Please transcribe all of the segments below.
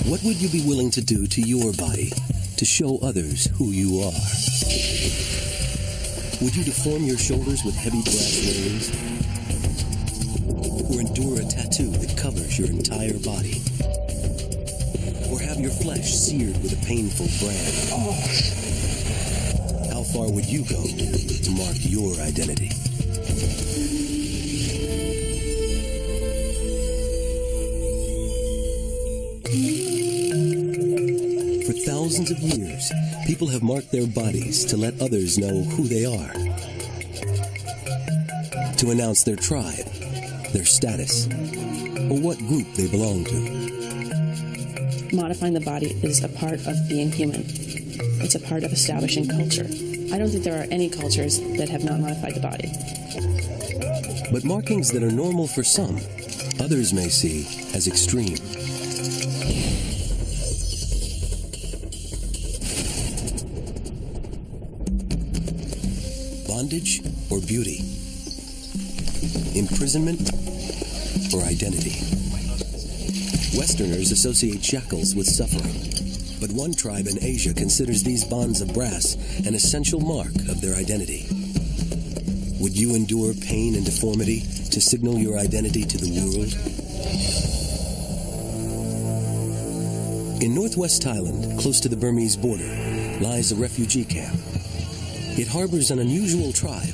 What would you be willing to do to your body to show others who you are? Would you deform your shoulders with heavy brass rings? Or endure a tattoo that covers your entire body? Or have your flesh seared with a painful brand? How far would you go to mark your identity? For thousands of years, people have marked their bodies to let others know who they are, to announce their tribe, their status, or what group they belong to. Modifying the body is a part of being human. It's a part of establishing culture. I don't think there are any cultures that have not modified the body. But markings that are normal for some, others may see as extreme. Bondage or beauty? Imprisonment or identity? Westerners associate shackles with suffering, but one tribe in Asia considers these bonds of brass an essential mark of their identity. Would you endure pain and deformity to signal your identity to the world? In northwest Thailand, close to the Burmese border, lies a refugee camp. It harbors an unusual tribe,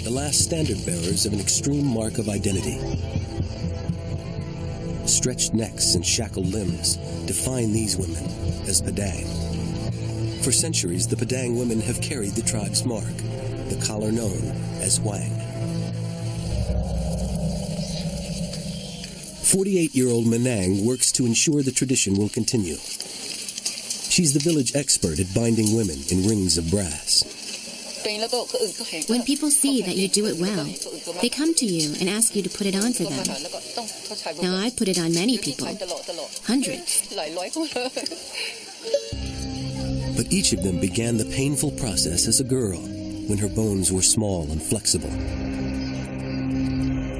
the last standard bearers of an extreme mark of identity. Stretched necks and shackled limbs define these women as Padang. For centuries, the Padang women have carried the tribe's mark, the collar known as Hwang. 48-year-old Manang works to ensure the tradition will continue. She's the village expert at binding women in rings of brass. When people see that you do it well, they come to you and ask you to put it on for them. Now, I put it on many people, hundreds. But each of them began the painful process as a girl, when her bones were small and flexible.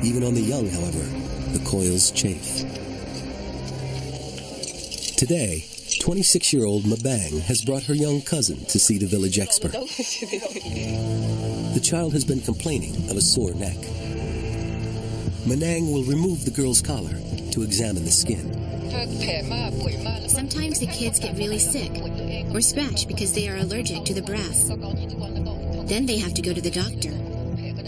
Even on the young, however, the coils chafe. Today, 26-year-old Mabang has brought her young cousin to see the village expert. The child has been complaining of a sore neck. Manang will remove the girl's collar to examine the skin. Sometimes the kids get really sick or scratch because they are allergic to the brass. Then they have to go to the doctor.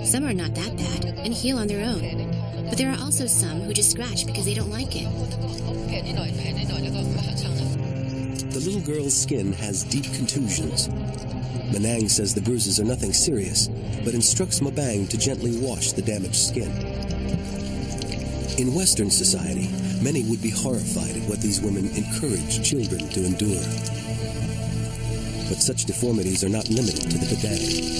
Some are not that bad and heal on their own. But there are also some who just scratch because they don't like it. The little girl's skin has deep contusions. Manang says the bruises are nothing serious, but instructs Mabang to gently wash the damaged skin. In Western society, many would be horrified at what these women encourage children to endure. But such deformities are not limited to the Padang.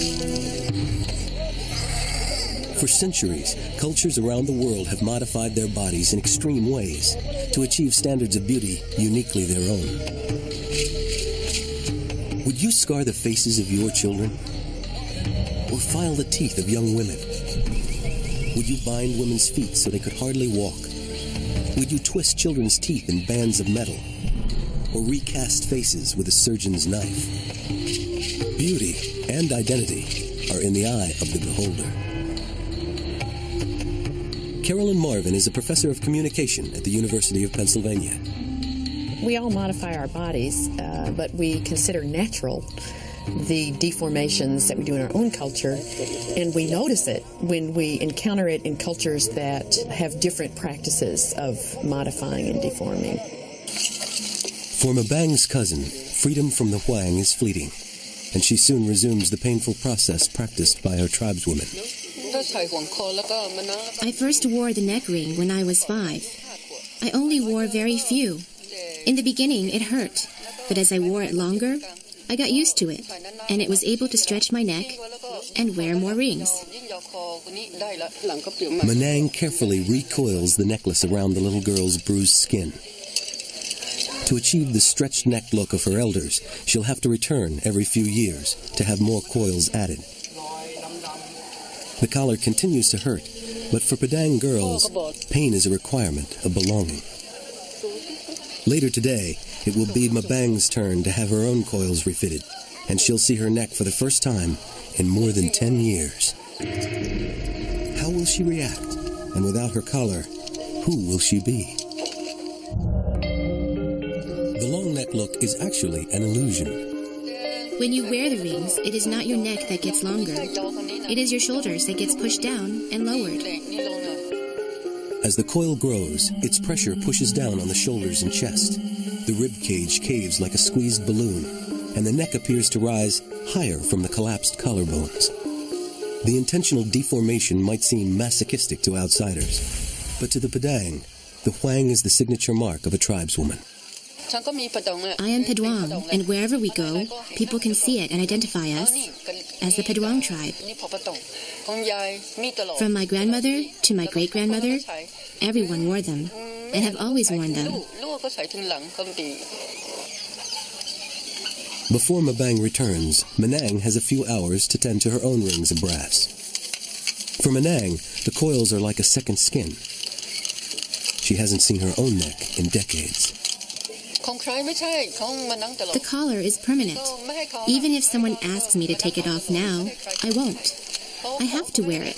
For centuries, cultures around the world have modified their bodies in extreme ways to achieve standards of beauty uniquely their own. Would you scar the faces of your children? Or file the teeth of young women? Would you bind women's feet so they could hardly walk? Would you twist children's teeth in bands of metal? Or recast faces with a surgeon's knife? Beauty and identity are in the eye of the beholder. Carolyn Marvin is a professor of communication at the University of Pennsylvania. We all modify our bodies, but we consider natural the deformations that we do in our own culture, and we notice it when we encounter it in cultures that have different practices of modifying and deforming. For Mabang's cousin, freedom from the Hwang is fleeting, and she soon resumes the painful process practiced by her tribeswomen. I first wore the neck ring when I was 5. I only wore very few. In the beginning, it hurt, but as I wore it longer, I got used to it, and it was able to stretch my neck and wear more rings. Manang carefully recoils the necklace around the little girl's bruised skin. To achieve the stretched neck look of her elders, she'll have to return every few years to have more coils added. The collar continues to hurt, but for Padang girls, pain is a requirement of belonging. Later today, it will be Mabang's turn to have her own coils refitted, and she'll see her neck for the first time in more than 10 years. How will she react? And without her collar, who will she be? The long neck look is actually an illusion. When you wear the rings, it is not your neck that gets longer. It is your shoulders that gets pushed down and lowered. As the coil grows, its pressure pushes down on the shoulders and chest. The rib cage caves like a squeezed balloon, and the neck appears to rise higher from the collapsed collarbones. The intentional deformation might seem masochistic to outsiders, but to the Padang, the Huang is the signature mark of a tribeswoman. I am Padwang, and wherever we go, people can see it and identify us as the Padwang tribe. From my grandmother to my great-grandmother, everyone wore them, and have always worn them. Before Mabang returns, Manang has a few hours to tend to her own rings of brass. For Manang, the coils are like a second skin. She hasn't seen her own neck in decades. The collar is permanent. Even if someone asks me to take it off now, I won't. I have to wear it.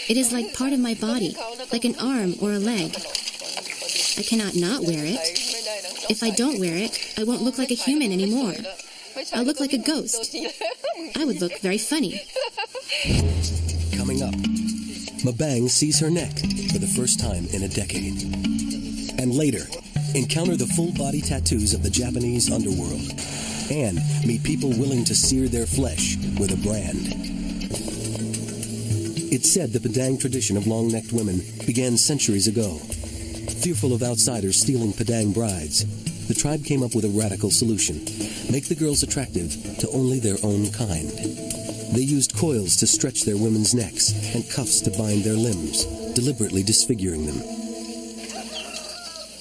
It is like part of my body, like an arm or a leg. I cannot not wear it. If I don't wear it, I won't look like a human anymore. I'll look like a ghost. I would look very funny. Coming up, Mabang sees her neck for the first time in a decade. And later, encounter the full-body tattoos of the Japanese underworld and meet people willing to sear their flesh with a brand. It's said the Padang tradition of long-necked women began centuries ago. Fearful of outsiders stealing Padang brides, the tribe came up with a radical solution: make the girls attractive to only their own kind. They used coils to stretch their women's necks and cuffs to bind their limbs, deliberately disfiguring them.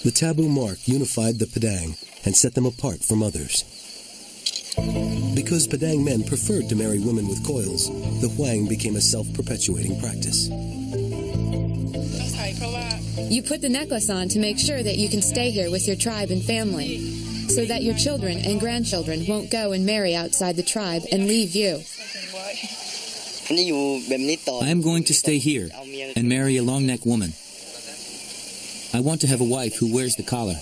The taboo mark unified the Padang and set them apart from others. Because Padang men preferred to marry women with coils, the Huang became a self-perpetuating practice. You put the necklace on to make sure that you can stay here with your tribe and family, so that your children and grandchildren won't go and marry outside the tribe and leave you. I am going to stay here and marry a long-neck woman. I want to have a wife who wears the collar.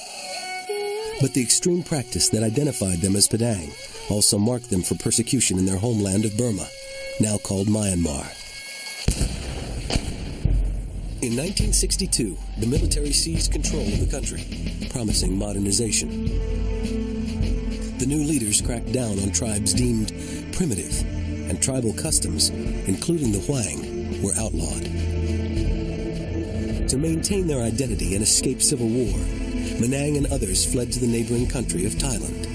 But the extreme practice that identified them as Padang also marked them for persecution in their homeland of Burma, now called Myanmar. In 1962, the military seized control of the country, promising modernization. The new leaders cracked down on tribes deemed primitive, and tribal customs, including the Huang, were outlawed. To maintain their identity and escape civil war, Manang and others fled to the neighboring country of Thailand.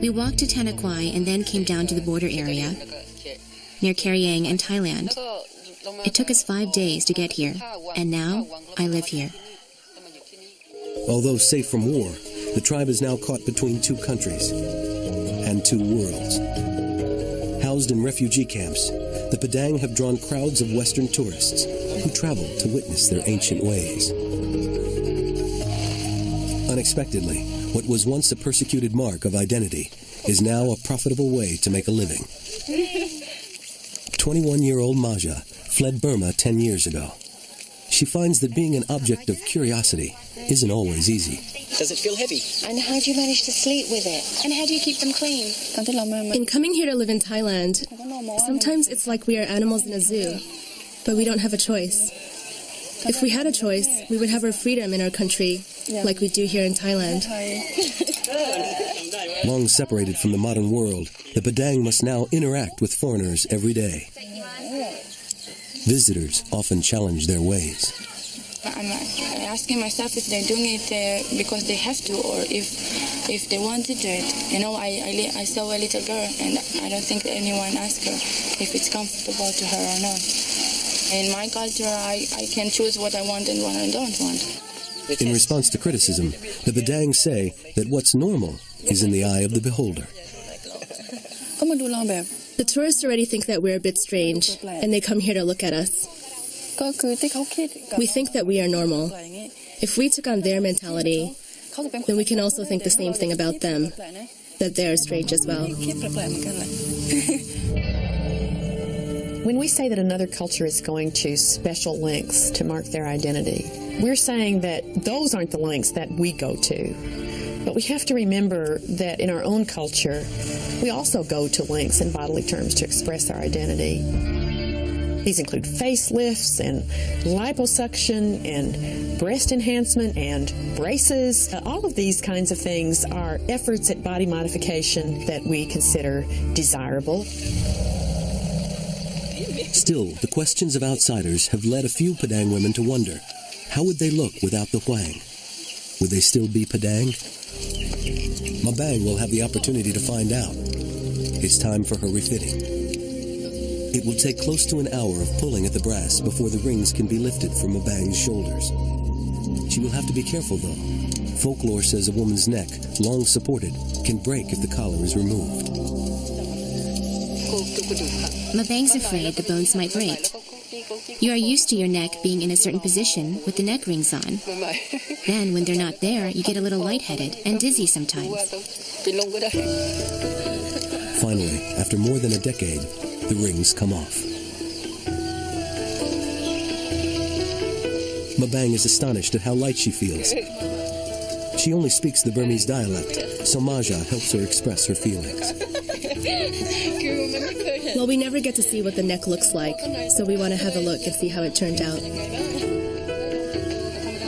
We walked to Tanakwai and then came down to the border area, near Karyang and Thailand. It took us 5 days to get here, and now I live here. Although safe from war, the tribe is now caught between two countries and two worlds. Housed in refugee camps, the Padang have drawn crowds of Western tourists who travel to witness their ancient ways. Unexpectedly, what was once a persecuted mark of identity is now a profitable way to make a living. 21-year-old Maja fled Burma 10 years ago. She finds that being an object of curiosity isn't always easy. Does it feel heavy? And how do you manage to sleep with it? And how do you keep them clean? In coming here to live in Thailand, sometimes it's like we are animals in a zoo, but we don't have a choice. If we had a choice, we would have our freedom in our country, like we do here in Thailand. Long separated from the modern world, the Padang must now interact with foreigners every day. Visitors often challenge their ways. I'm asking myself if they're doing it because they have to, or if they want to do it. You know, I saw a little girl, and I don't think anyone asked her if it's comfortable to her or not. In my culture, I can choose what I want and what I don't want. In response to criticism, the Padang say that what's normal is in the eye of the beholder. The tourists already think that we're a bit strange, and they come here to look at us. We think that we are normal. If we took on their mentality, then we can also think the same thing about them, that they're strange as well. When we say that another culture is going to special lengths to mark their identity, we're saying that those aren't the lengths that we go to. But we have to remember that in our own culture, we also go to lengths in bodily terms to express our identity. These include facelifts and liposuction and breast enhancement and braces. All of these kinds of things are efforts at body modification that we consider desirable. Still, the questions of outsiders have led a few Padang women to wonder, how would they look without the Huang? Would they still be Padang? Mabang will have the opportunity to find out. It's time for her refitting. It will take close to an hour of pulling at the brass before the rings can be lifted from Mabang's shoulders. She will have to be careful, though. Folklore says a woman's neck, long supported, can break if the collar is removed. Mabang's afraid the bones might break. You are used to your neck being in a certain position with the neck rings on. Then, when they're not there, you get a little lightheaded and dizzy sometimes. Finally, after more than a decade, the rings come off. Mabang is astonished at how light she feels. She only speaks the Burmese dialect, so Maja helps her express her feelings. Well, we never get to see what the neck looks like, so we want to have a look and see how it turned out.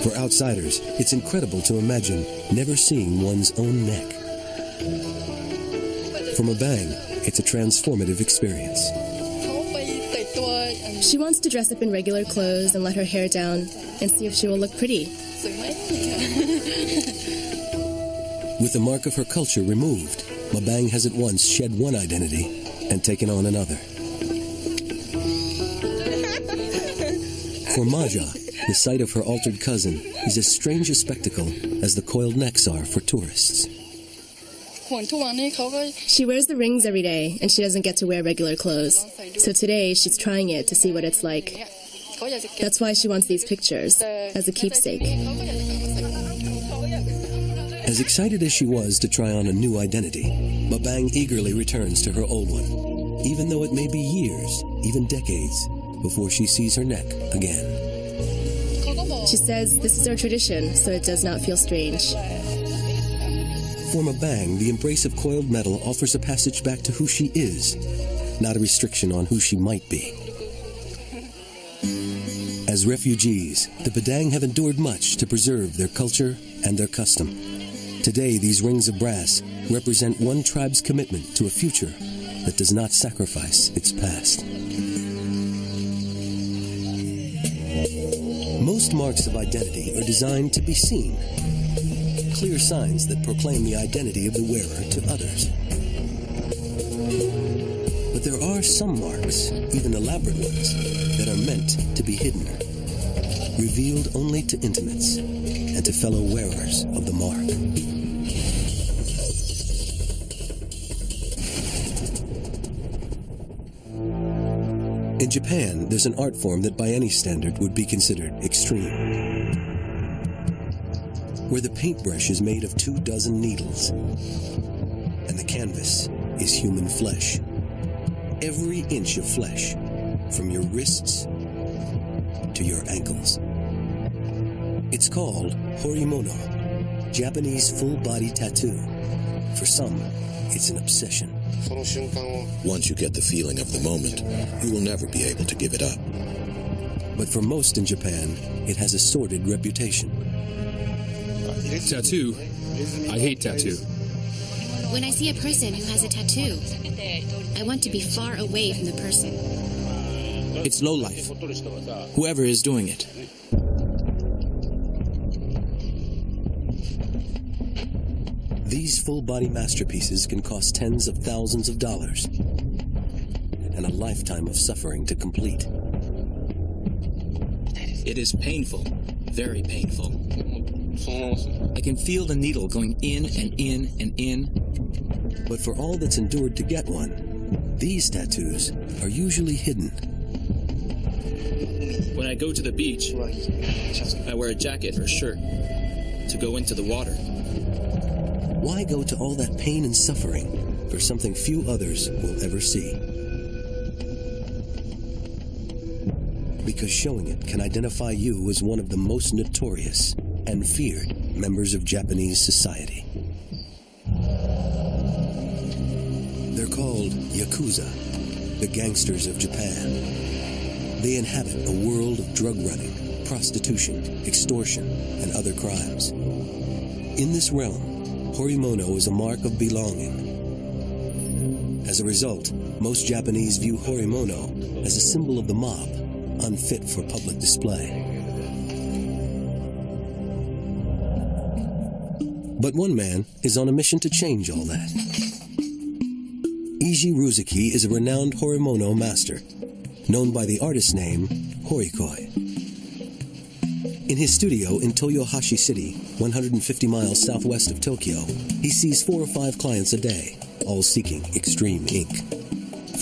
For outsiders, it's incredible to imagine never seeing one's own neck. For Mabang, it's a transformative experience. She wants to dress up in regular clothes and let her hair down and see if she will look pretty. With the mark of her culture removed, Mabang has at once shed one identity and taken on another. For Maja, the sight of her altered cousin is as strange a spectacle as the coiled necks are for tourists. She wears the rings every day, and she doesn't get to wear regular clothes. So today, she's trying it to see what it's like. That's why she wants these pictures, as a keepsake. As excited as she was to try on a new identity, Mabang eagerly returns to her old one, even though it may be years, even decades, before she sees her neck again. She says this is our tradition, so it does not feel strange. For Mabang, the embrace of coiled metal offers a passage back to who she is, not a restriction on who she might be. As refugees, the Padang have endured much to preserve their culture and their custom. Today, these rings of brass represent one tribe's commitment to a future that does not sacrifice its past. Most marks of identity are designed to be seen, clear signs that proclaim the identity of the wearer to others. But there are some marks, even elaborate ones, that are meant to be hidden, revealed only to intimates and to fellow wearers of the mark. In Japan, there's an art form that by any standard would be considered extreme, where the paintbrush is made of 24 needles, and the canvas is human flesh. Every inch of flesh, from your wrists to your ankles. It's called horimono, Japanese full-body tattoo. For some, it's an obsession. Once you get the feeling of the moment, you will never be able to give it up. But for most in Japan, it has a sordid reputation. Tattoo? I hate tattoo. When I see a person who has a tattoo, I want to be far away from the person. It's lowlife. Whoever is doing it. These full-body masterpieces can cost tens of thousands of dollars and a lifetime of suffering to complete. It is painful, very painful. I can feel the needle going in and in and in. But for all that's endured to get one, these tattoos are usually hidden. When I go to the beach, I wear a jacket or shirt to go into the water. Why go to all that pain and suffering for something few others will ever see? Because showing it can identify you as one of the most notorious and feared members of Japanese society. They're called Yakuza, the gangsters of Japan. They inhabit a world of drug running, prostitution, extortion, and other crimes. In this realm, horimono is a mark of belonging. As a result, most Japanese view horimono as a symbol of the mob, unfit for public display. But one man is on a mission to change all that. Eiji Ruzuki is a renowned horimono master, known by the artist name Horikoi. In his studio in Toyohashi City, 150 miles southwest of Tokyo, he sees 4 or 5 clients a day, all seeking extreme ink.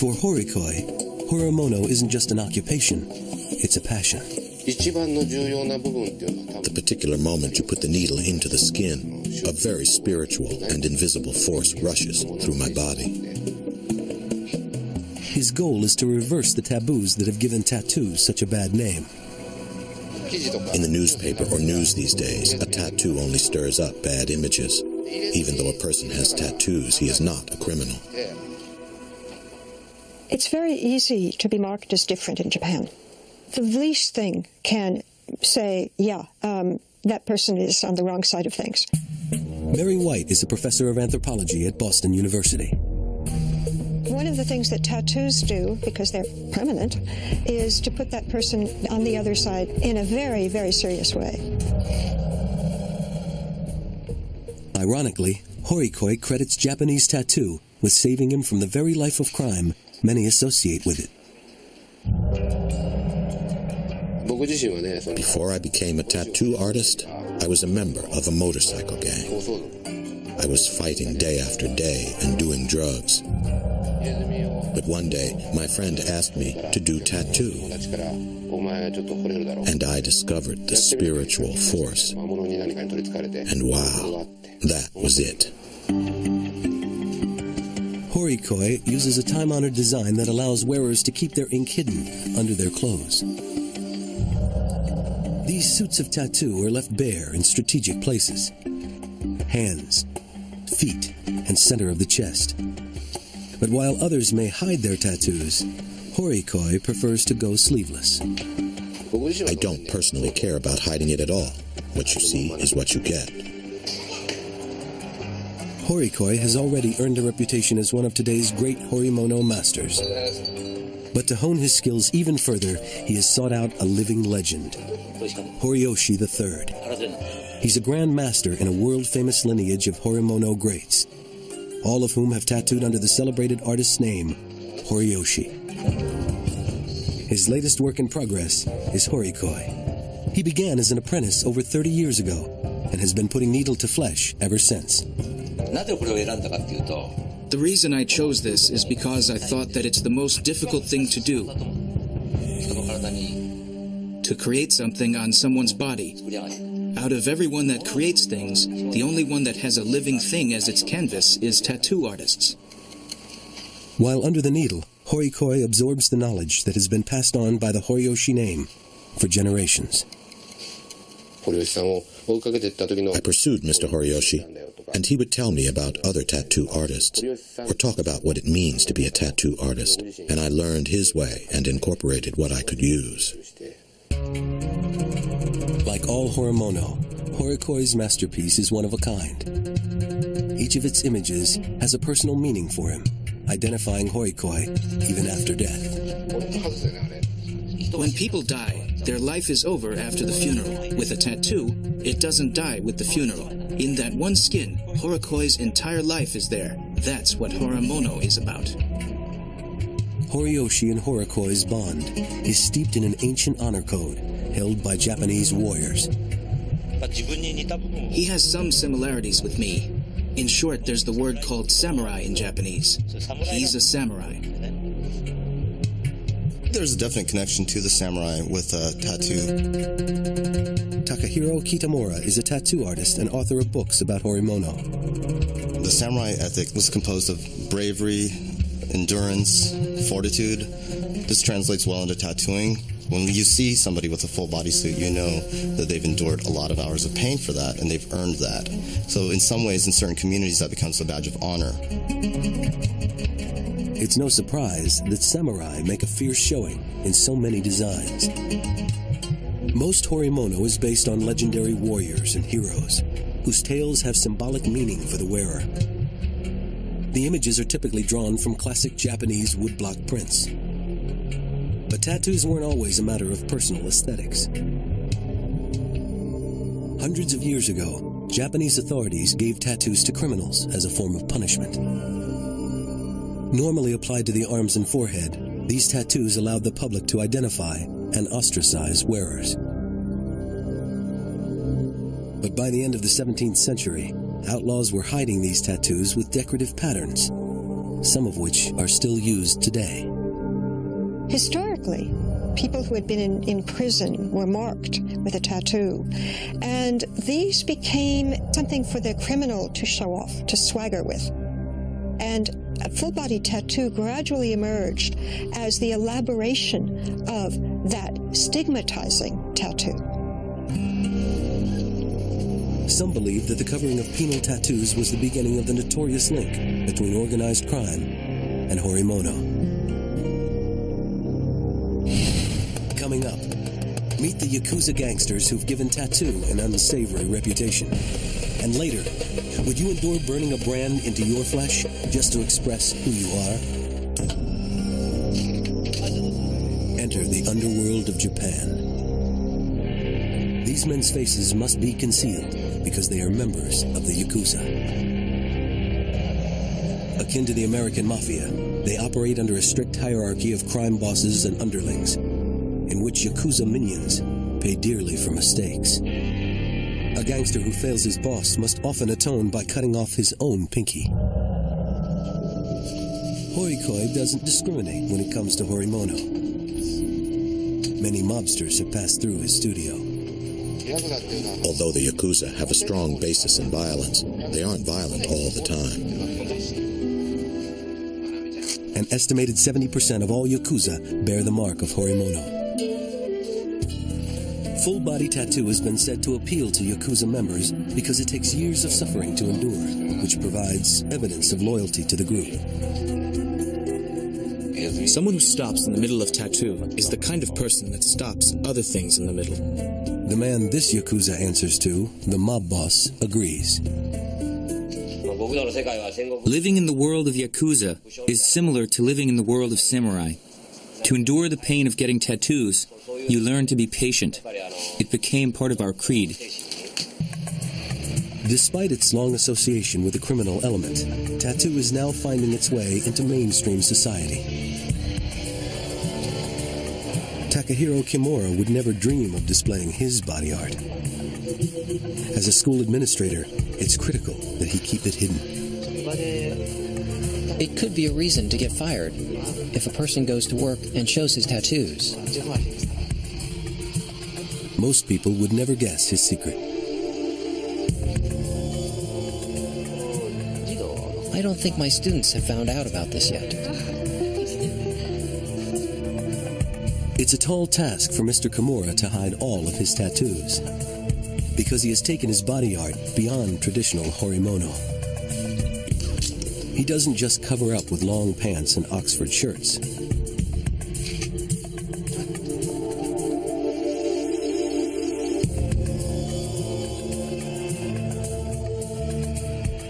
For Horikoi, horimono isn't just an occupation, it's a passion. The particular moment you put the needle into the skin, a very spiritual and invisible force rushes through my body. His goal is to reverse the taboos that have given tattoos such a bad name. In the newspaper or news these days, a tattoo only stirs up bad images. Even though a person has tattoos, he is not a criminal. It's very easy to be marked as different in Japan. The least thing can say, that person is on the wrong side of things. Mary White is a professor of anthropology at Boston University. One of the things that tattoos do, because they're permanent, is to put that person on the other side in a very, very serious way. Ironically, Horikoi credits Japanese tattoo with saving him from the very life of crime many associate with it. Before I became a tattoo artist, I was a member of a motorcycle gang. I was fighting day after day and doing drugs. But one day, my friend asked me to do tattoo. And I discovered the spiritual force. And wow, that was it. Horikoi uses a time-honored design that allows wearers to keep their ink hidden under their clothes. These suits of tattoo are left bare in strategic places. Hands, feet, and center of the chest. But while others may hide their tattoos, Horikoi prefers to go sleeveless. I don't personally care about hiding it at all. What you see is what you get. Horikoi has already earned a reputation as one of today's great horimono masters. But to hone his skills even further, he has sought out a living legend, Horiyoshi III. He's a grand master in a world-famous lineage of horimono greats, all of whom have tattooed under the celebrated artist's name, Horiyoshi. His latest work in progress is Horikoi. He began as an apprentice over 30 years ago and has been putting needle to flesh ever since. The reason I chose this is because I thought that it's the most difficult thing to do. To create something on someone's body. Out of everyone that creates things, the only one that has a living thing as its canvas is tattoo artists. While under the needle, Horikoi absorbs the knowledge that has been passed on by the Horiyoshi name for generations. I pursued Mr. Horiyoshi, and he would tell me about other tattoo artists, or talk about what it means to be a tattoo artist, and I learned his way and incorporated what I could use. Like all horimono, Horikoi's masterpiece is one of a kind. Each of its images has a personal meaning for him, identifying Horikoi even after death. When people die, their life is over after the funeral. With a tattoo, it doesn't die with the funeral. In that one skin, Horikoi's entire life is there. That's what horimono is about. Horiyoshi and Horikoi's bond is steeped in an ancient honor code held by Japanese warriors. He has some similarities with me. In short, there's the word called samurai in Japanese. He's a samurai. there's a definite connection to the samurai with a tattoo. Takahiro Kitamura is a tattoo artist and author of books about Horimono. The samurai ethic was composed of bravery, endurance, fortitude. This translates well into tattooing. When you see somebody with a full bodysuit, you know that they've endured a lot of hours of pain for that, and they've earned that. So in some ways, in certain communities, that becomes a badge of honor. It's no surprise that samurai make a fierce showing in so many designs. Most Horimono is based on legendary warriors and heroes, whose tales have symbolic meaning for the wearer. The images are typically drawn from classic Japanese woodblock prints. But tattoos weren't always a matter of personal aesthetics. Hundreds of years ago, Japanese authorities gave tattoos to criminals as a form of punishment. Normally applied to the arms and forehead, these tattoos allowed the public to identify and ostracize wearers. But by the end of the 17th century, outlaws were hiding these tattoos with decorative patterns, some of which are still used today. Historically, people who had been in prison were marked with a tattoo, and these became something for the criminal to show off, to swagger with. And a full-body tattoo gradually emerged as the elaboration of that stigmatizing tattoo. Some believe that the covering of penal tattoos was the beginning of the notorious link between organized crime and Horimono. Coming up, meet the Yakuza gangsters who've given tattoo an unsavory reputation. And later, would you endure burning a brand into your flesh just to express who you are? Enter the underworld of Japan. These men's faces must be concealed because they are members of the Yakuza. Akin to the American Mafia, they operate under a strict hierarchy of crime bosses and underlings, in which Yakuza minions pay dearly for mistakes. A gangster who fails his boss must often atone by cutting off his own pinky. Horikoi doesn't discriminate when it comes to Horimono. Many mobsters have passed through his studio. Although the Yakuza have a strong basis in violence, they aren't violent all the time. An estimated 70% of all Yakuza bear the mark of Horimono. Full-body tattoo has been said to appeal to Yakuza members because it takes years of suffering to endure, which provides evidence of loyalty to the group. Someone who stops in the middle of tattoo is the kind of person that stops other things in the middle. The man this Yakuza answers to, the mob boss, agrees. Living in the world of Yakuza is similar to living in the world of samurai. To endure the pain of getting tattoos, you learn to be patient. It became part of our creed. Despite its long association with the criminal element, tattoo is now finding its way into mainstream society. Takahiro Kimura would never dream of displaying his body art. As a school administrator, it's critical that he keep it hidden. It could be a reason to get fired if a person goes to work and shows his tattoos. Most people would never guess his secret. I don't think my students have found out about this yet. It's a tall task for Mr. Kimura to hide all of his tattoos, because he has taken his body art beyond traditional Horimono. He doesn't just cover up with long pants and Oxford shirts.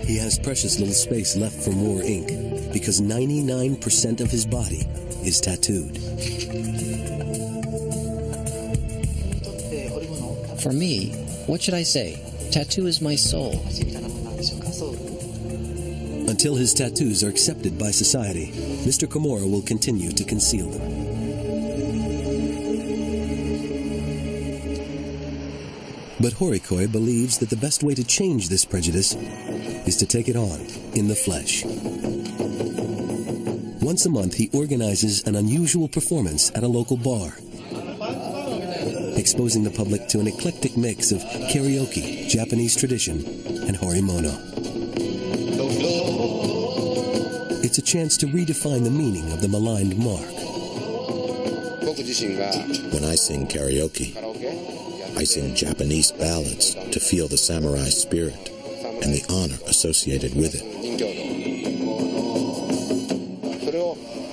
He has precious little space left for more ink, because 99% of his body is tattooed. For me, what should I say? Tattoo is my soul. Until his tattoos are accepted by society, Mr. Kimura will continue to conceal them. But Horikoi believes that the best way to change this prejudice is to take it on in the flesh. Once a month, he organizes an unusual performance at a local bar, exposing the public to an eclectic mix of karaoke, Japanese tradition, and horimono. It's a chance to redefine the meaning of the maligned mark. When I sing karaoke, I sing Japanese ballads to feel the samurai spirit and the honor associated with it.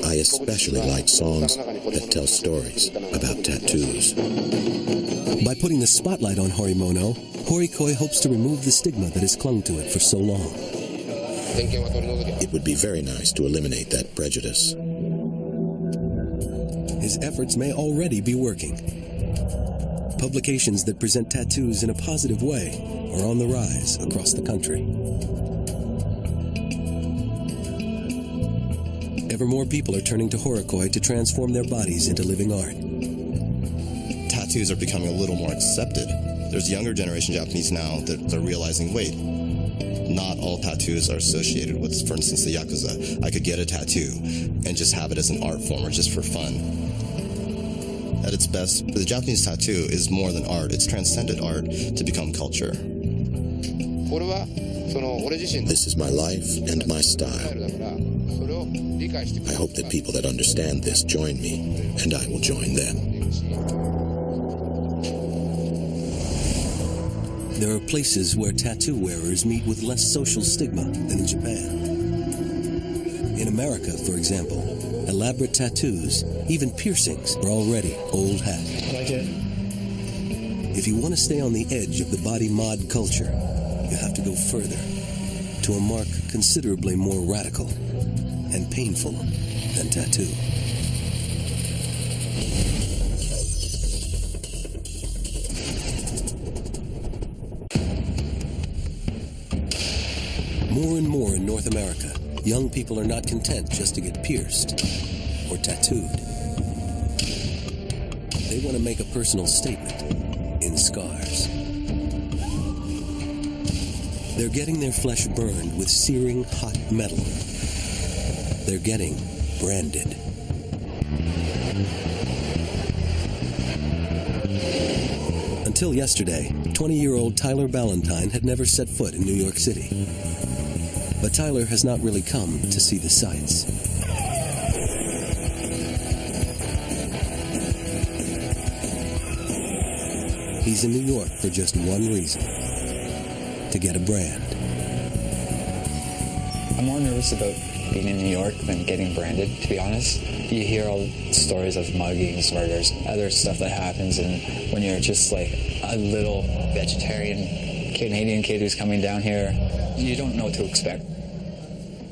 I especially like songs that tell stories about tattoos. By putting the spotlight on horimono, Horikoi hopes to remove the stigma that has clung to it for so long. It would be very nice to eliminate that prejudice. His efforts may already be working. Publications that present tattoos in a positive way are on the rise across the country. Ever more people are turning to Horikoi to transform their bodies into living art. Tattoos are becoming a little more accepted. There's younger generation Japanese now that are realizing, wait, not all tattoos are associated with, for instance, the Yakuza. I could get a tattoo and just have it as an art form or just for fun. At its best, the Japanese tattoo is more than art. It's transcended art to become culture. This is my life and my style. I hope that people that understand this join me, and I will join them. There are places where tattoo wearers meet with less social stigma than in Japan. In America, for example, elaborate tattoos, even piercings, are already old hat. I like it. If you want to stay on the edge of the body mod culture, you have to go further, to a mark considerably more radical and painful than tattoo. More and more in North America, young people are not content just to get pierced or tattooed. They want to make a personal statement in scars. They're getting their flesh burned with searing hot metal. They're getting branded. Until yesterday, 20-year-old Tyler Ballantyne had never set foot in New York City. But Tyler has not really come to see the sights. He's in New York for just one reason: to get a brand. I'm more nervous about being in New York than getting branded, to be honest. You hear all stories of muggings, murders, other stuff that happens, and when you're just like a little vegetarian Canadian kid who's coming down here, you don't know what to expect.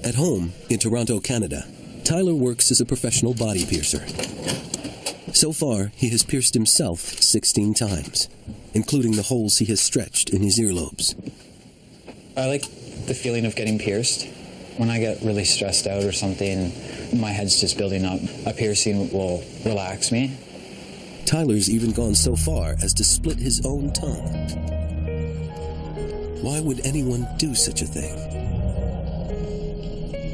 At home, in Toronto, Canada, Tyler works as a professional body piercer. So far, he has pierced himself 16 times, including the holes he has stretched in his earlobes. I like the feeling of getting pierced. When I get really stressed out or something, my head's just building up. A piercing will relax me. Tyler's even gone so far as to split his own tongue. Why would anyone do such a thing?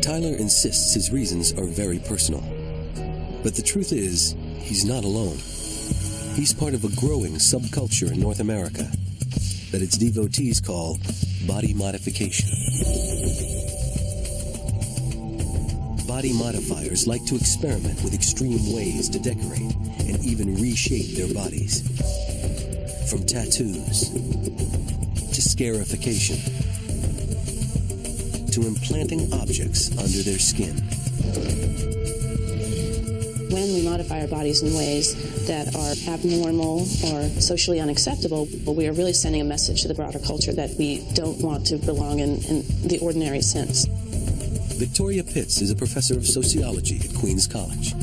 Tyler insists his reasons are very personal. But the truth is, he's not alone. He's part of a growing subculture in North America that its devotees call body modification. Body modifiers like to experiment with extreme ways to decorate and even reshape their bodies. From tattoos to scarification to implanting objects under their skin. When we modify our bodies in ways that are abnormal or socially unacceptable, we are really sending a message to the broader culture that we don't want to belong in the ordinary sense. Victoria Pitts is a professor of sociology at Queen's College.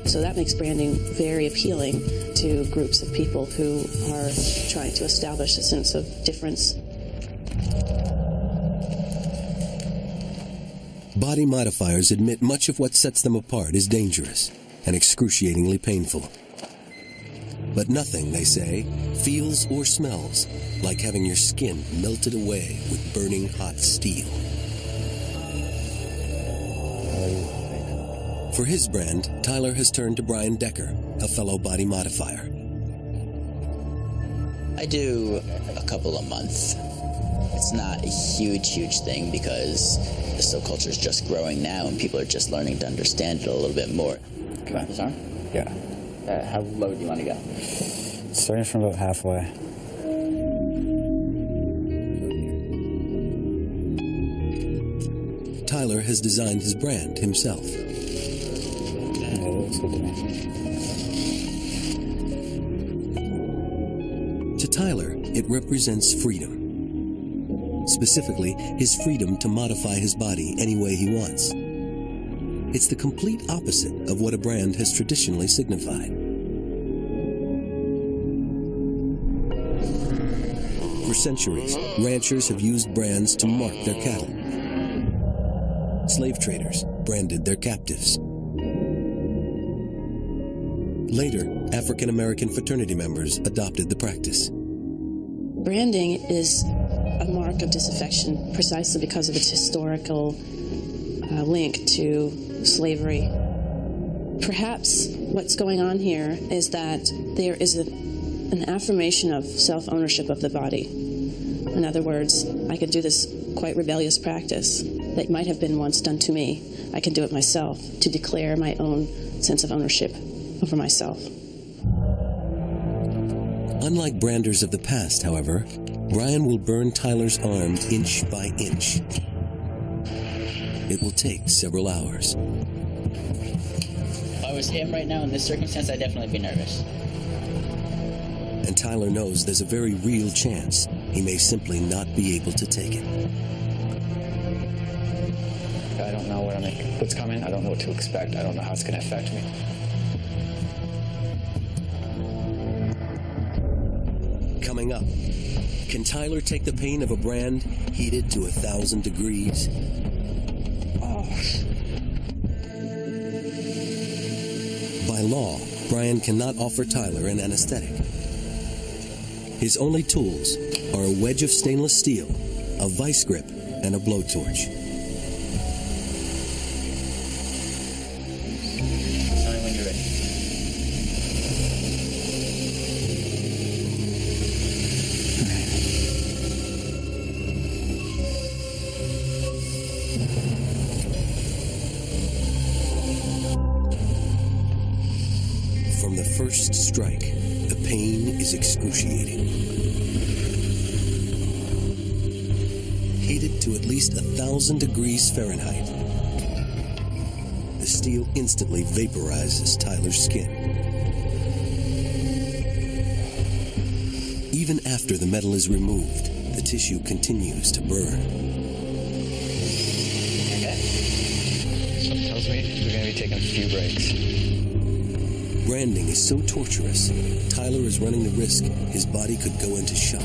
So that makes branding very appealing to groups of people who are trying to establish a sense of difference. Body modifiers admit much of what sets them apart is dangerous and excruciatingly painful. But nothing, they say, feels or smells like having your skin melted away with burning hot steel. For his brand, Tyler has turned to Brian Decker, a fellow body modifier. I do a couple a month. It's not a huge thing because the SO culture is just growing now and people are just learning to understand it a little bit more. Come on, this arm? Yeah. How low do you want to go? Starting from about halfway. Tyler has designed his brand himself. Yeah, that looks good to me. To Tyler, it represents freedom. Specifically, his freedom to modify his body any way he wants. It's the complete opposite of what a brand has traditionally signified. For centuries, ranchers have used brands to mark their cattle. Slave traders branded their captives. Later, African-American fraternity members adopted the practice. Branding is a mark of disaffection precisely because of its historical link to slavery. Perhaps what's going on here is that there is an affirmation of self-ownership of the body. In other words, I could do this quite rebellious practice that might have been once done to me. I can do it myself to declare my own sense of ownership over myself. Unlike branders of the past, however, Brian will burn Tyler's arm inch by inch. It will take several hours. If I was him right now in this circumstance, I'd definitely be nervous. And Tyler knows there's a very real chance he may simply not be able to take it. I don't know what's coming. I don't know what to expect. I don't know how it's going to affect me. Coming up, can Tyler take the pain of a brand heated to 1,000 degrees? By law, Brian cannot offer Tyler an anesthetic. His only tools are a wedge of stainless steel, a vice grip, and a blowtorch. Tell me when you're ready. From the first strike, the pain is excruciating. Heated to at least 1,000 degrees Fahrenheit, the steel instantly vaporizes Tyler's skin. Even after the metal is removed, the tissue continues to burn. Okay. Something tells me we're going to be taking a few breaks. Branding is so torturous, Tyler is running the risk his body could go into shock.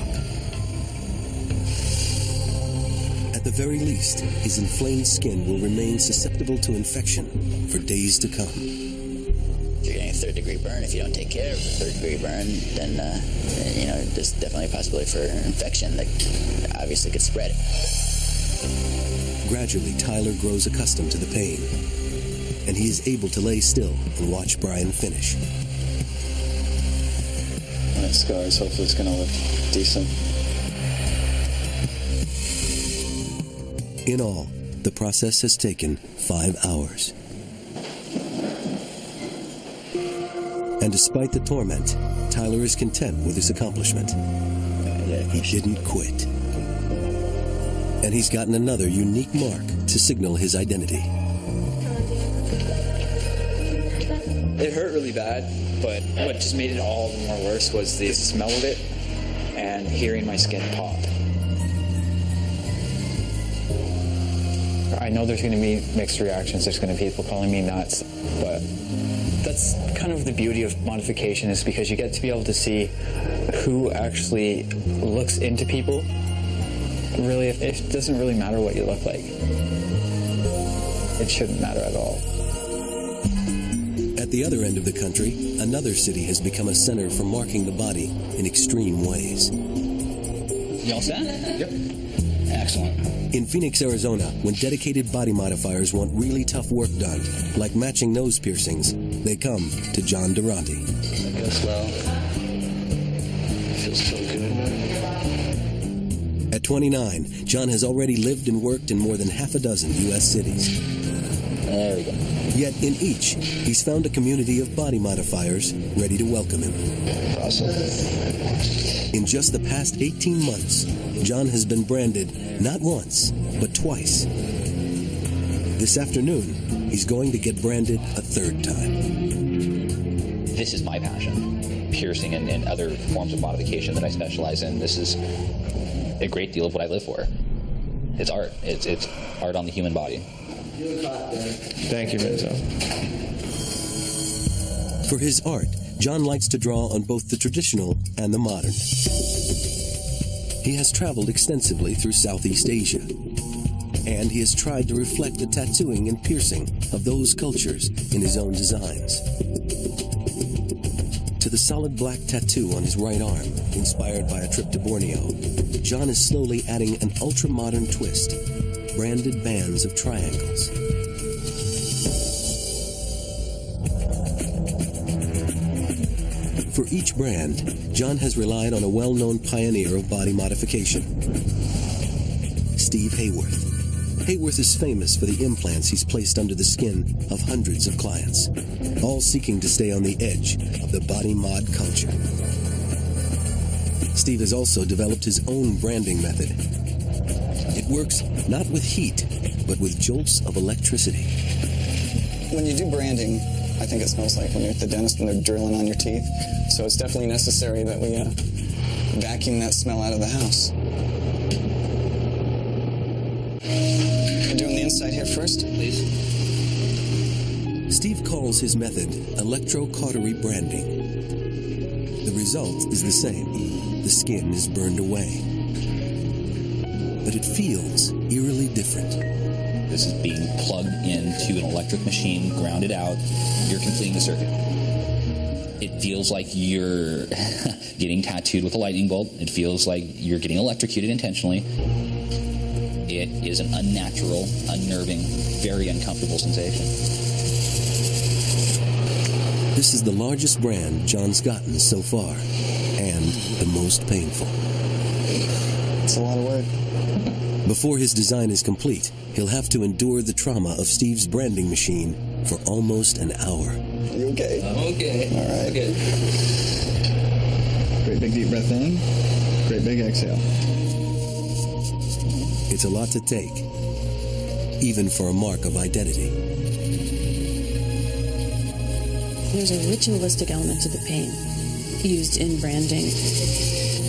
At the very least, his inflamed skin will remain susceptible to infection for days to come. You're getting a third-degree burn. If you don't take care of a third-degree burn, then, there's definitely a possibility for infection that obviously could spread. Gradually, Tyler grows accustomed to the pain, and he is able to lay still and watch Brian finish. When it scars, hopefully it's going to look decent. In all, the process has taken 5 hours. And despite the torment, Tyler is content with his accomplishment. He didn't quit. And he's gotten another unique mark to signal his identity. It hurt really bad, but what just made it all the more worse was the smell of it and hearing my skin pop. I know there's going to be mixed reactions. There's going to be people calling me nuts, but that's kind of the beauty of modification, is because you get to be able to see who actually looks into people. Really, it doesn't really matter what you look like. It shouldn't matter at all. At the other end of the country, another city has become a center for marking the body in extreme ways. You all set? Yep. Excellent. In Phoenix, Arizona, when dedicated body modifiers want really tough work done, like matching nose piercings, they come to John Durante. Go slow. Feels so good. At 29, John has already lived and worked in more than half a dozen U.S. cities. There we go. Yet in each, he's found a community of body modifiers ready to welcome him. Awesome. In just the past 18 months, John has been branded not once, but twice. This afternoon, he's going to get branded a third time. This is my passion. Piercing and other forms of modification that I specialize in. This is a great deal of what I live for. It's art. It's art on the human body. Thank you, Benzo. For his art, John likes to draw on both the traditional and the modern. He has traveled extensively through Southeast Asia, and he has tried to reflect the tattooing and piercing of those cultures in his own designs. To the solid black tattoo on his right arm, inspired by a trip to Borneo, John is slowly adding an ultra-modern twist, branded bands of triangles. For each brand, John has relied on a well-known pioneer of body modification, Steve Hayworth. Hayworth is famous for the implants he's placed under the skin of hundreds of clients, all seeking to stay on the edge of the body mod culture. Steve has also developed his own branding method. It works not with heat, but with jolts of electricity. When you do branding, I think it smells like when you're at the dentist when they're drilling on your teeth. So it's definitely necessary that we vacuum that smell out of the house. We're doing the inside here first, please. Steve calls his method electrocautery branding. The result is the same. The skin is burned away. But it feels eerily different. This is being plugged into an electric machine, grounded out. You're completing the circuit. It feels like you're getting tattooed with a lightning bolt. It feels like you're getting electrocuted intentionally. It is an unnatural, unnerving, very uncomfortable sensation. This is the largest brand John's gotten so far, and the most painful. It's a lot of work. Before his design is complete, he'll have to endure the trauma of Steve's branding machine for almost an hour. You okay? I'm okay. All right. Okay. Great big deep breath in. Great big exhale. It's a lot to take, even for a mark of identity. There's a ritualistic element to the pain used in branding.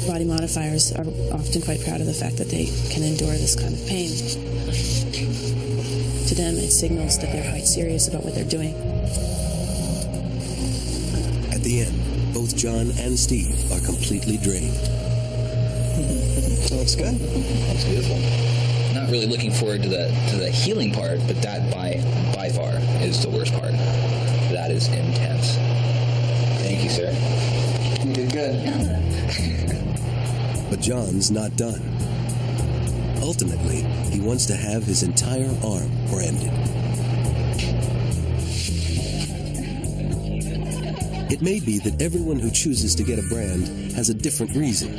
Body modifiers are often quite proud of the fact that they can endure this kind of pain. To them, it signals that they're quite serious about what they're doing. At the end, both John and Steve are completely drained. Looks good. Looks beautiful. Not really looking forward to the healing part, but that by far is the worst part. That is intense. Thank you, sir. You did good. But John's not done. Ultimately, he wants to have his entire arm branded. It may be that everyone who chooses to get a brand has a different reason.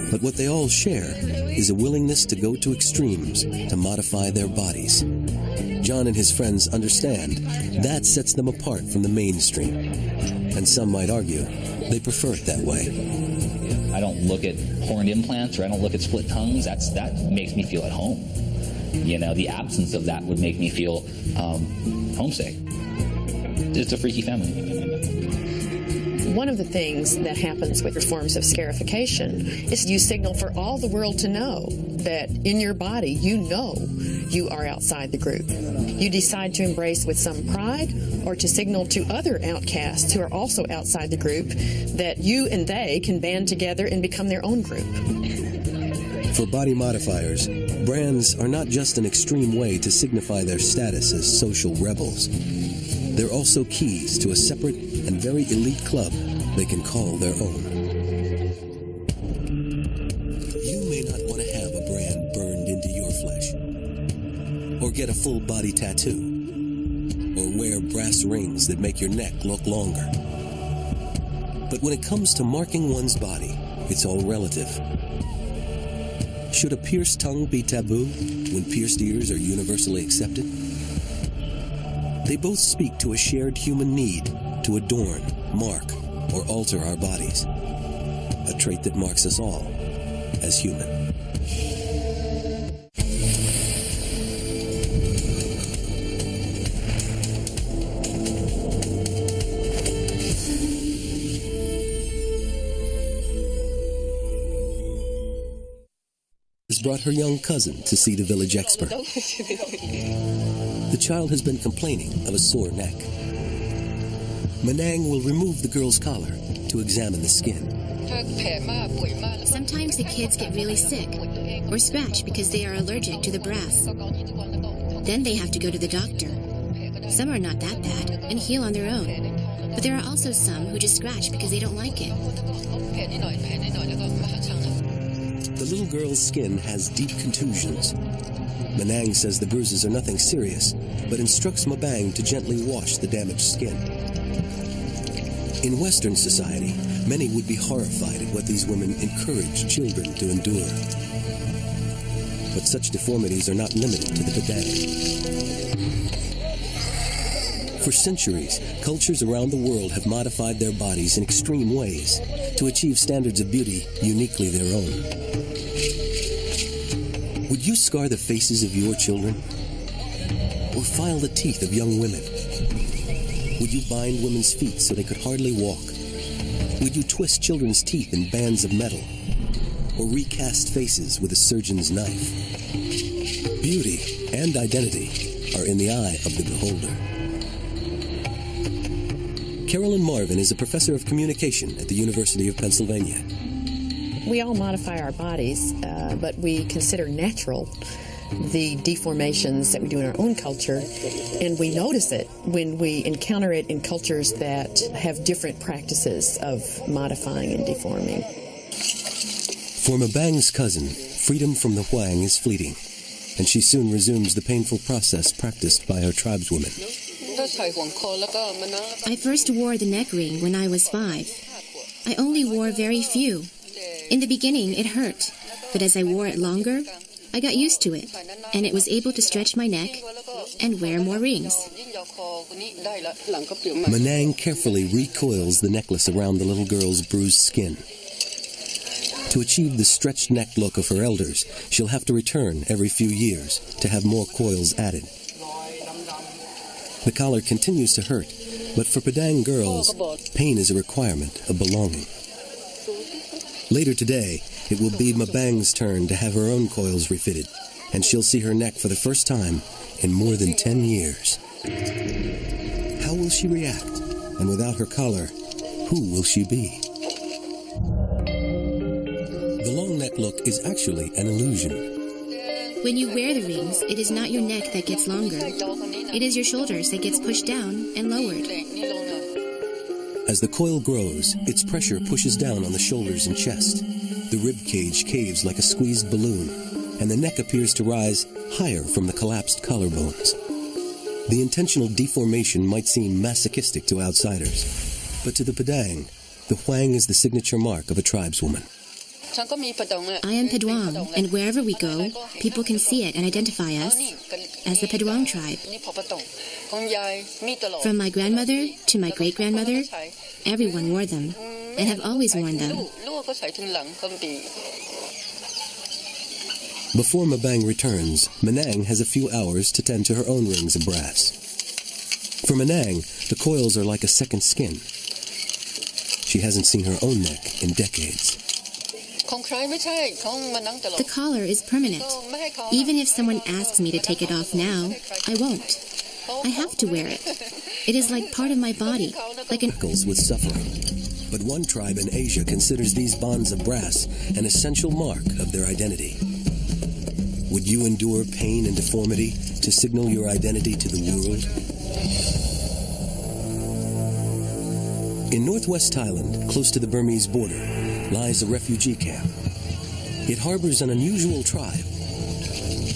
But what they all share is a willingness to go to extremes to modify their bodies. John and his friends understand that sets them apart from the mainstream. And some might argue they prefer it that way. I don't look at horned implants or I don't look at split tongues. That makes me feel at home. You know, the absence of that would make me feel homesick. It's a freaky family. One of the things that happens with your forms of scarification is you signal for all the world to know that in your body, you know you are outside the group. You decide to embrace with some pride or to signal to other outcasts who are also outside the group that you and they can band together and become their own group. For body modifiers, brands are not just an extreme way to signify their status as social rebels. They're also keys to a separate and very elite club they can call their own. get a full body tattoo, or wear brass rings that make your neck look longer. But when it comes to marking one's body, it's all relative. Should a pierced tongue be taboo when pierced ears are universally accepted? They both speak to a shared human need to adorn, mark, or alter our bodies, a trait that marks us all as human. Brought her young cousin to see the village expert. The child has been complaining of a sore neck. Manang will remove the girl's collar to examine the skin. Sometimes the kids get really sick or scratch because they are allergic to the brass. Then they have to go to the doctor. Some are not that bad and heal on their own. But there are also some who just scratch because they don't like it. The little girl's skin has deep contusions. Manang says the bruises are nothing serious, but instructs Mabang to gently wash the damaged skin. In Western society, many would be horrified at what these women encourage children to endure. But such deformities are not limited to the pedant. For centuries, cultures around the world have modified their bodies in extreme ways to achieve standards of beauty uniquely their own. Would you scar the faces of your children? Or file the teeth of young women? Would you bind women's feet so they could hardly walk? Would you twist children's teeth in bands of metal? Or recast faces with a surgeon's knife? Beauty and identity are in the eye of the beholder. Carolyn Marvin is a professor of communication at the University of Pennsylvania. We all modify our bodies, but we consider natural the deformations that we do in our own culture, and we notice it when we encounter it in cultures that have different practices of modifying and deforming. For Mabang's cousin, freedom from the Huang is fleeting, and she soon resumes the painful process practiced by her tribeswomen. I first wore the neck ring when I was 5. I only wore very few. In the beginning, it hurt, but as I wore it longer, I got used to it, and it was able to stretch my neck and wear more rings. Manang carefully recoils the necklace around the little girl's bruised skin. To achieve the stretched neck look of her elders, she'll have to return every few years to have more coils added. The collar continues to hurt, but for Padang girls, pain is a requirement of belonging. Later today, it will be Mabang's turn to have her own coils refitted, and she'll see her neck for the first time in more than 10 years. How will she react? And without her collar, who will she be? The long neck look is actually an illusion. When you wear the rings, it is not your neck that gets longer. It is your shoulders that gets pushed down and lowered. As the coil grows, its pressure pushes down on the shoulders and chest. The rib cage caves like a squeezed balloon, and the neck appears to rise higher from the collapsed collarbones. The intentional deformation might seem masochistic to outsiders, but to the Padang, the Huang is the signature mark of a tribeswoman. I am Paduang, and wherever we go, people can see it and identify us as the Paduang tribe. From my grandmother to my great-grandmother, everyone wore them, and have always worn them. Before Mabang returns, Manang has a few hours to tend to her own rings of brass. For Manang, the coils are like a second skin. She hasn't seen her own neck in decades. The collar is permanent. Even if someone asks me to take it off now, I won't. I have to wear it. It is like part of my body, like an... with suffering. But one tribe in Asia considers these bonds of brass an essential mark of their identity. Would you endure pain and deformity to signal your identity to the world? In northwest Thailand, close to the Burmese border, lies a refugee camp. It harbors an unusual tribe.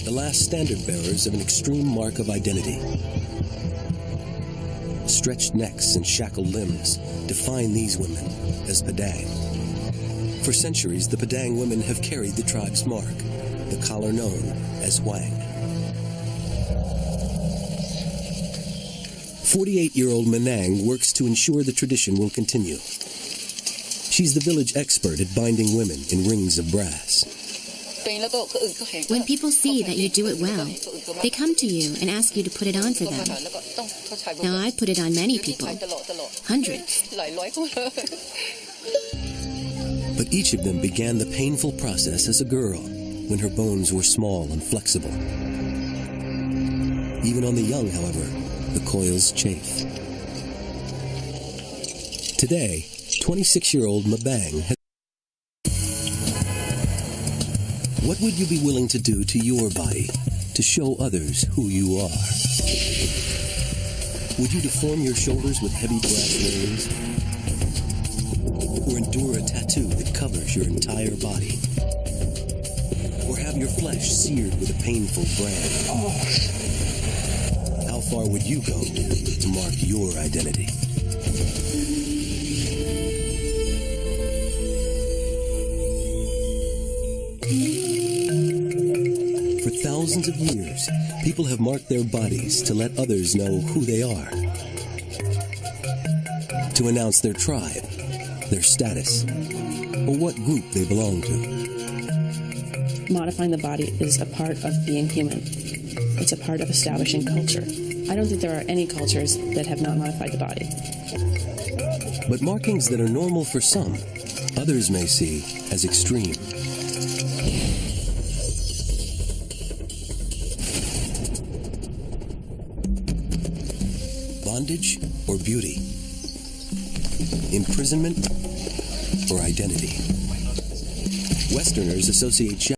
The last standard bearers of an extreme mark of identity. Stretched necks and shackled limbs define these women as Padang. For centuries, the Padang women have carried the tribe's mark, the collar known as Wang. 48-year-old Manang works to ensure the tradition will continue. She's the village expert at binding women in rings of brass. When people see that you do it well, they come to you and ask you to put it on for them. Now, I put it on many people, hundreds. But each of them began the painful process as a girl, when her bones were small and flexible. Even on the young, however, the coils chafe. Today, 26-year-old Mabang has... What would you be willing to do to your body to show others who you are? Would you deform your shoulders with heavy brass rings? Or endure a tattoo that covers your entire body? Or have your flesh seared with a painful brand? How far would you go to mark your identity? For thousands of years, people have marked their bodies to let others know who they are, to announce their tribe, their status, or what group they belong to. Modifying the body is a part of being human. It's a part of establishing culture. I don't think there are any cultures that have not modified the body. But markings that are normal for some, others may see as extreme. Bondage or beauty? Imprisonment or identity? Westerners associate